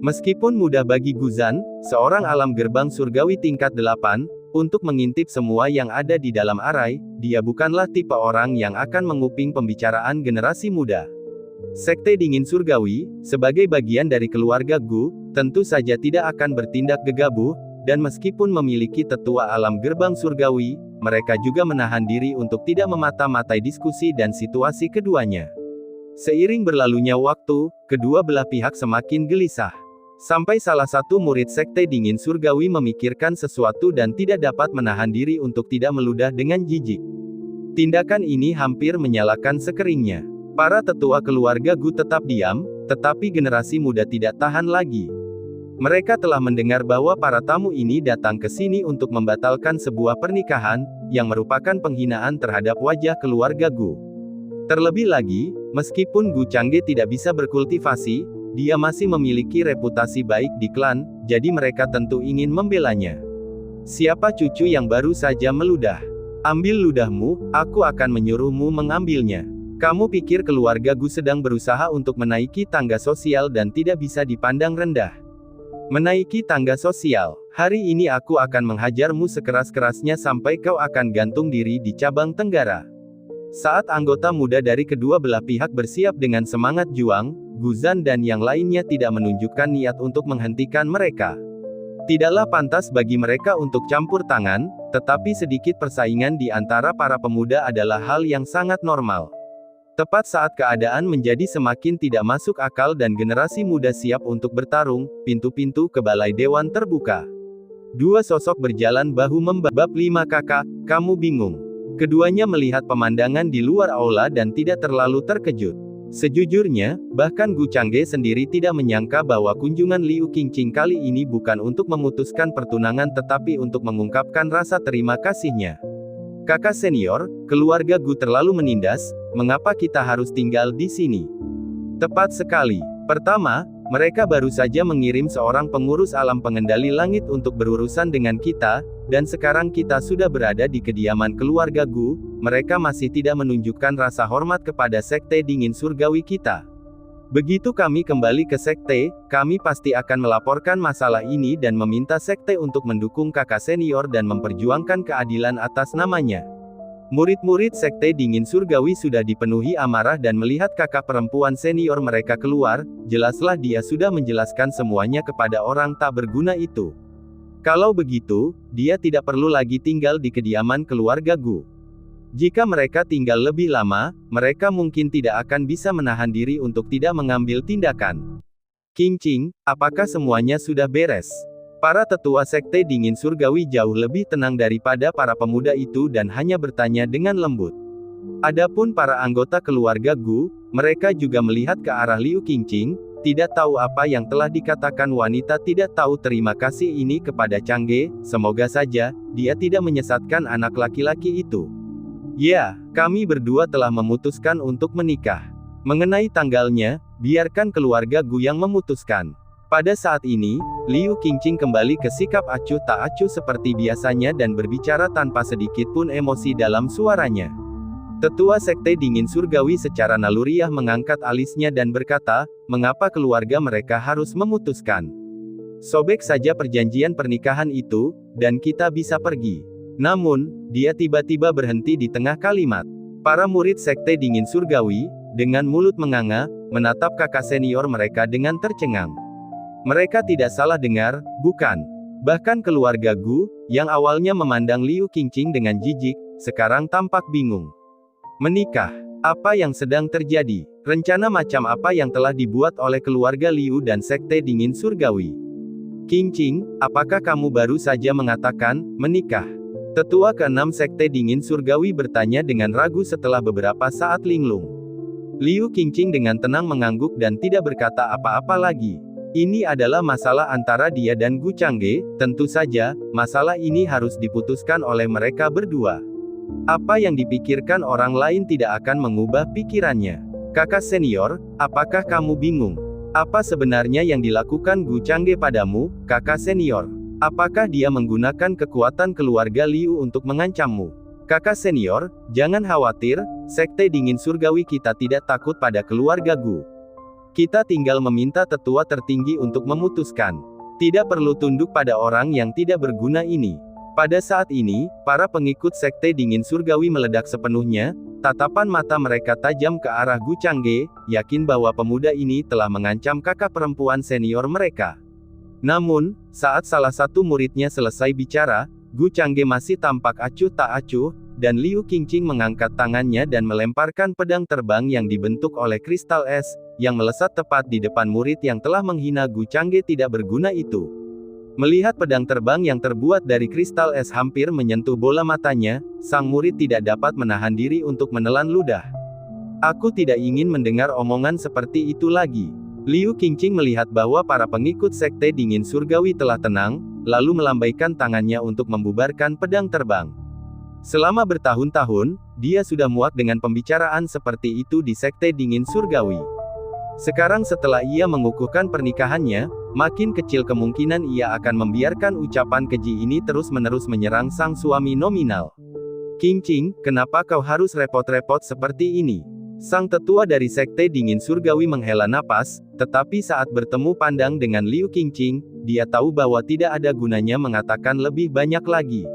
Meskipun mudah bagi Guzan, seorang alam gerbang surgawi tingkat 8, untuk mengintip semua yang ada di dalam arai, dia bukanlah tipe orang yang akan menguping pembicaraan generasi muda. Sekte Dingin Surgawi, sebagai bagian dari keluarga Gu, tentu saja tidak akan bertindak gegabah, dan meskipun memiliki tetua alam gerbang surgawi, mereka juga menahan diri untuk tidak memata-matai diskusi dan situasi keduanya. Seiring berlalunya waktu, kedua belah pihak semakin gelisah. Sampai salah satu murid Sekte Dingin Surgawi memikirkan sesuatu dan tidak dapat menahan diri untuk tidak meludah dengan jijik. Tindakan ini hampir menyalakan sekeringnya. Para tetua keluarga Gu tetap diam, tetapi generasi muda tidak tahan lagi. Mereka telah mendengar bahwa para tamu ini datang ke sini untuk membatalkan sebuah pernikahan, yang merupakan penghinaan terhadap wajah keluarga Gu. Terlebih lagi, meskipun Gu Changge tidak bisa berkultivasi, dia masih memiliki reputasi baik di klan, jadi mereka tentu ingin membelanya. Siapa cucu yang baru saja meludah? Ambil ludahmu, aku akan menyuruhmu mengambilnya. Kamu pikir keluarga Gu sedang berusaha untuk menaiki tangga sosial dan tidak bisa dipandang rendah? Menaiki tangga sosial. Hari ini aku akan menghajarmu sekeras-kerasnya sampai kau akan gantung diri di cabang Tenggara. Saat anggota muda dari kedua belah pihak bersiap dengan semangat juang, Guzan dan yang lainnya tidak menunjukkan niat untuk menghentikan mereka. Tidaklah pantas bagi mereka untuk campur tangan, tetapi sedikit persaingan di antara para pemuda adalah hal yang sangat normal. Tepat saat keadaan menjadi semakin tidak masuk akal dan generasi muda siap untuk bertarung, pintu-pintu ke balai dewan terbuka. Dua sosok berjalan bahu-membahu. Bab 5 Kakak, kamu bingung. Keduanya melihat pemandangan di luar aula dan tidak terlalu terkejut. Sejujurnya, bahkan Gu Changge sendiri tidak menyangka bahwa kunjungan Liu Qingqing kali ini bukan untuk memutuskan pertunangan tetapi untuk mengungkapkan rasa terima kasihnya. Kakak senior, keluarga Gu terlalu menindas, mengapa kita harus tinggal di sini? Tepat sekali. Pertama, mereka baru saja mengirim seorang pengurus alam pengendali langit untuk berurusan dengan kita, dan sekarang kita sudah berada di kediaman keluarga Gu, mereka masih tidak menunjukkan rasa hormat kepada sekte dingin surgawi kita. Begitu kami kembali ke sekte, kami pasti akan melaporkan masalah ini dan meminta sekte untuk mendukung kakak senior dan memperjuangkan keadilan atas namanya. Murid-murid sekte dingin surgawi sudah dipenuhi amarah dan melihat kakak perempuan senior mereka keluar, jelaslah dia sudah menjelaskan semuanya kepada orang tak berguna itu. Kalau begitu, dia tidak perlu lagi tinggal di kediaman keluarga Gu. Jika mereka tinggal lebih lama, mereka mungkin tidak akan bisa menahan diri untuk tidak mengambil tindakan. Qingqing, apakah semuanya sudah beres? Para tetua sekte dingin surgawi jauh lebih tenang daripada para pemuda itu dan hanya bertanya dengan lembut. Adapun para anggota keluarga Gu, mereka juga melihat ke arah Liu Qingqing, tidak tahu apa yang telah dikatakan wanita tidak tahu terima kasih ini kepada Changge, semoga saja, dia tidak menyesatkan anak laki-laki itu. Ya, kami berdua telah memutuskan untuk menikah. Mengenai tanggalnya, biarkan keluarga Gu yang memutuskan. Pada saat ini, Liu Qingqing kembali ke sikap acuh tak acuh seperti biasanya dan berbicara tanpa sedikit pun emosi dalam suaranya. Tetua sekte dingin surgawi secara naluriah mengangkat alisnya dan berkata, mengapa keluarga mereka harus memutuskan? Sobek saja perjanjian pernikahan itu, dan kita bisa pergi. Namun, dia tiba-tiba berhenti di tengah kalimat. Para murid sekte dingin surgawi, dengan mulut menganga, menatap kakak senior mereka dengan tercengang. Mereka tidak salah dengar, bukan? Bahkan keluarga Gu, yang awalnya memandang Liu Qingqing dengan jijik, sekarang tampak bingung. Menikah? Apa yang sedang terjadi? Rencana macam apa yang telah dibuat oleh keluarga Liu dan sekte dingin surgawi? Qingqing, apakah kamu baru saja mengatakan, menikah? Tetua ke-6 sekte dingin surgawi bertanya dengan ragu setelah beberapa saat linglung. Liu Qingqing dengan tenang mengangguk dan tidak berkata apa-apa lagi. Ini adalah masalah antara dia dan Gu Changge, tentu saja, masalah ini harus diputuskan oleh mereka berdua. Apa yang dipikirkan orang lain tidak akan mengubah pikirannya. Kakak senior, apakah kamu bingung? Apa sebenarnya yang dilakukan Gu Changge padamu, kakak senior? Apakah dia menggunakan kekuatan keluarga Liu untuk mengancammu? Kakak senior, jangan khawatir, sekte dingin surgawi kita tidak takut pada keluarga Gu. Kita tinggal meminta tetua tertinggi untuk memutuskan. Tidak perlu tunduk pada orang yang tidak berguna ini. Pada saat ini, para pengikut sekte dingin surgawi meledak sepenuhnya, tatapan mata mereka tajam ke arah Gu Changge, yakin bahwa pemuda ini telah mengancam kakak perempuan senior mereka. Namun, saat salah satu muridnya selesai bicara, Gu Changge masih tampak acuh tak acuh, dan Liu Qingqing mengangkat tangannya dan melemparkan pedang terbang yang dibentuk oleh kristal es, yang melesat tepat di depan murid yang telah menghina Gu Changge tidak berguna itu. Melihat pedang terbang yang terbuat dari kristal es hampir menyentuh bola matanya, sang murid tidak dapat menahan diri untuk menelan ludah. Aku tidak ingin mendengar omongan seperti itu lagi. Liu Qingqing melihat bahwa para pengikut Sekte Dingin Surgawi telah tenang, lalu melambaikan tangannya untuk membubarkan pedang terbang. Selama bertahun-tahun, dia sudah muak dengan pembicaraan seperti itu di Sekte Dingin Surgawi. Sekarang setelah ia mengukuhkan pernikahannya, makin kecil kemungkinan ia akan membiarkan ucapan keji ini terus-menerus menyerang sang suami nominal. Qingqing, kenapa kau harus repot-repot seperti ini? Sang tetua dari Sekte Dingin Surgawi menghela napas, tetapi saat bertemu pandang dengan Liu Qingqing, dia tahu bahwa tidak ada gunanya mengatakan lebih banyak lagi.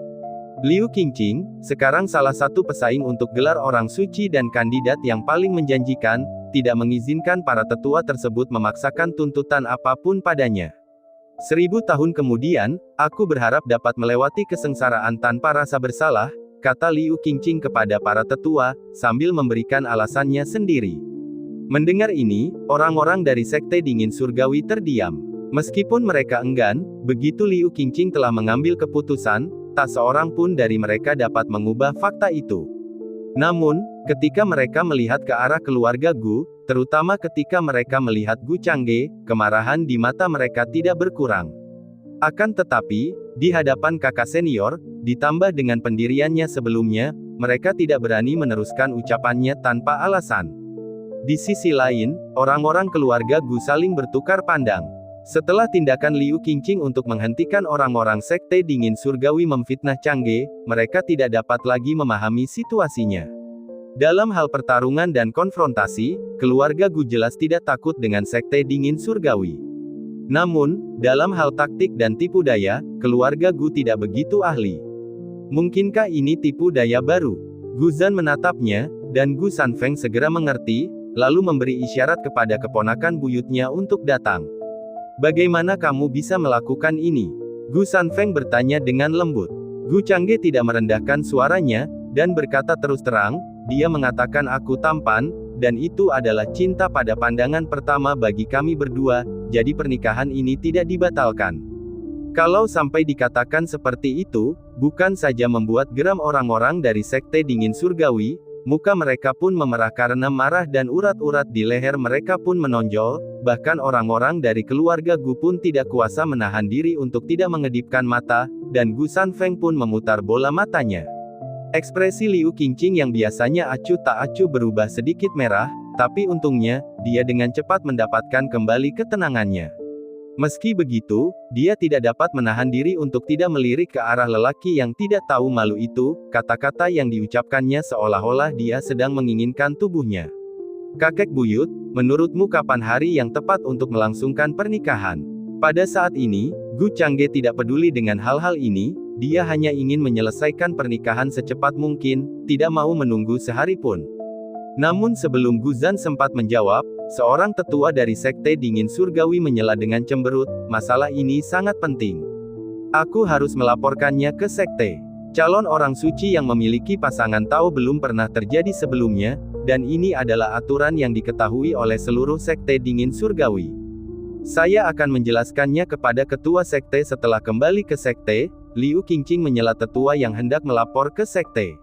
Liu Qingqing, sekarang salah satu pesaing untuk gelar orang suci dan kandidat yang paling menjanjikan, tidak mengizinkan para tetua tersebut memaksakan tuntutan apapun padanya. 1000 tahun kemudian, aku berharap dapat melewati kesengsaraan tanpa rasa bersalah, kata Liu Qingqing kepada para tetua, sambil memberikan alasannya sendiri. Mendengar ini, orang-orang dari Sekte Dingin Surgawi terdiam. Meskipun mereka enggan, begitu Liu Qingqing telah mengambil keputusan, tak seorang pun dari mereka dapat mengubah fakta itu. Namun, ketika mereka melihat ke arah keluarga Gu, terutama ketika mereka melihat Gu Changge, kemarahan di mata mereka tidak berkurang. Akan tetapi, di hadapan kakak senior, ditambah dengan pendiriannya sebelumnya, mereka tidak berani meneruskan ucapannya tanpa alasan. Di sisi lain, orang-orang keluarga Gu saling bertukar pandang. Setelah tindakan Liu Qingqing untuk menghentikan orang-orang Sekte Dingin Surgawi memfitnah Changge, mereka tidak dapat lagi memahami situasinya. Dalam hal pertarungan dan konfrontasi, keluarga Gu jelas tidak takut dengan Sekte Dingin Surgawi. Namun, dalam hal taktik dan tipu daya, keluarga Gu tidak begitu ahli. Mungkinkah ini tipu daya baru? Gu Zan menatapnya, dan Gu Sanfeng segera mengerti, lalu memberi isyarat kepada keponakan buyutnya untuk datang. Bagaimana kamu bisa melakukan ini? Gu Sanfeng bertanya dengan lembut. Gu Changge tidak merendahkan suaranya, dan berkata terus terang, dia mengatakan aku tampan, dan itu adalah cinta pada pandangan pertama bagi kami berdua, jadi pernikahan ini tidak dibatalkan. Kalau sampai dikatakan seperti itu, bukan saja membuat geram orang-orang dari Sekte Dingin Surgawi, muka mereka pun memerah karena marah dan urat-urat di leher mereka pun menonjol, bahkan orang-orang dari keluarga Gu pun tidak kuasa menahan diri untuk tidak mengedipkan mata, dan Gu Sanfeng pun memutar bola matanya. Ekspresi Liu Qingqing yang biasanya acuh tak acuh berubah sedikit merah, tapi untungnya, dia dengan cepat mendapatkan kembali ketenangannya. Meski begitu, dia tidak dapat menahan diri untuk tidak melirik ke arah lelaki yang tidak tahu malu itu, kata-kata yang diucapkannya seolah-olah dia sedang menginginkan tubuhnya. Kakek buyut, menurutmu kapan hari yang tepat untuk melangsungkan pernikahan? Pada saat ini, Gu Changge tidak peduli dengan hal-hal ini, dia hanya ingin menyelesaikan pernikahan secepat mungkin, tidak mau menunggu sehari pun. Namun sebelum Gu Zan sempat menjawab, seorang tetua dari Sekte Dingin Surgawi menyela dengan cemberut, masalah ini sangat penting. Aku harus melaporkannya ke Sekte. Calon orang suci yang memiliki pasangan tahu belum pernah terjadi sebelumnya, dan ini adalah aturan yang diketahui oleh seluruh Sekte Dingin Surgawi. Saya akan menjelaskannya kepada ketua Sekte setelah kembali ke Sekte. Liu Qingqing menyela tetua yang hendak melapor ke Sekte.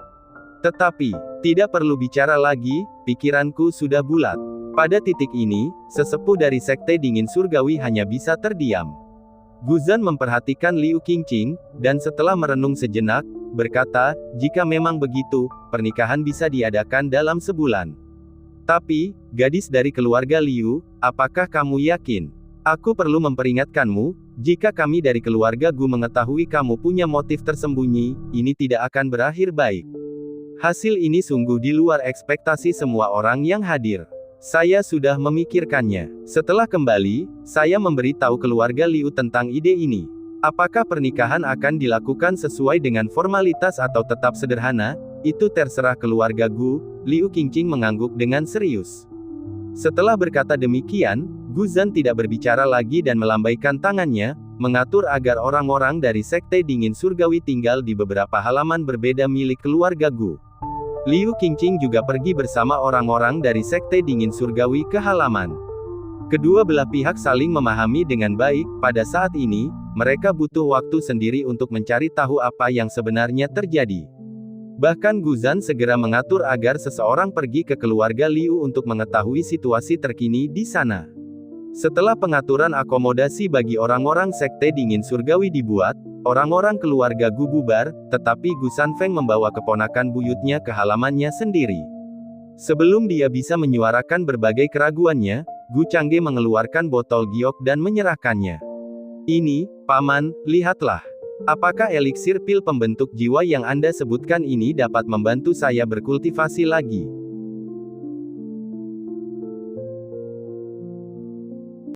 Tetapi, tidak perlu bicara lagi, pikiranku sudah bulat. Pada titik ini, sesepuh dari Sekte Dingin Surgawi hanya bisa terdiam. Gu Zan memperhatikan Liu Qingqing, dan setelah merenung sejenak, berkata, jika memang begitu, pernikahan bisa diadakan dalam sebulan. Tapi, gadis dari keluarga Liu, apakah kamu yakin? Aku perlu memperingatkanmu, jika kami dari keluarga Gu mengetahui kamu punya motif tersembunyi, ini tidak akan berakhir baik. Hasil ini sungguh di luar ekspektasi semua orang yang hadir. Saya sudah memikirkannya. Setelah kembali, saya memberitahu keluarga Liu tentang ide ini. Apakah pernikahan akan dilakukan sesuai dengan formalitas atau tetap sederhana, itu terserah keluarga Gu. Liu Qingqing mengangguk dengan serius. Setelah berkata demikian, Gu Zan tidak berbicara lagi dan melambaikan tangannya, mengatur agar orang-orang dari Sekte Dingin Surgawi tinggal di beberapa halaman berbeda milik keluarga Gu. Liu Qingqing juga pergi bersama orang-orang dari Sekte Dingin Surgawi ke halaman. Kedua belah pihak saling memahami dengan baik, pada saat ini, mereka butuh waktu sendiri untuk mencari tahu apa yang sebenarnya terjadi. Bahkan Guzan segera mengatur agar seseorang pergi ke keluarga Liu untuk mengetahui situasi terkini di sana. Setelah pengaturan akomodasi bagi orang-orang sekte dingin surgawi dibuat, orang-orang keluarga Gu bubar, tetapi Gu Sanfeng membawa keponakan buyutnya ke halamannya sendiri. Sebelum dia bisa menyuarakan berbagai keraguannya, Gu Changge mengeluarkan botol giok dan menyerahkannya. Ini, Paman, lihatlah. Apakah eliksir pil pembentuk jiwa yang Anda sebutkan ini dapat membantu saya berkultivasi lagi?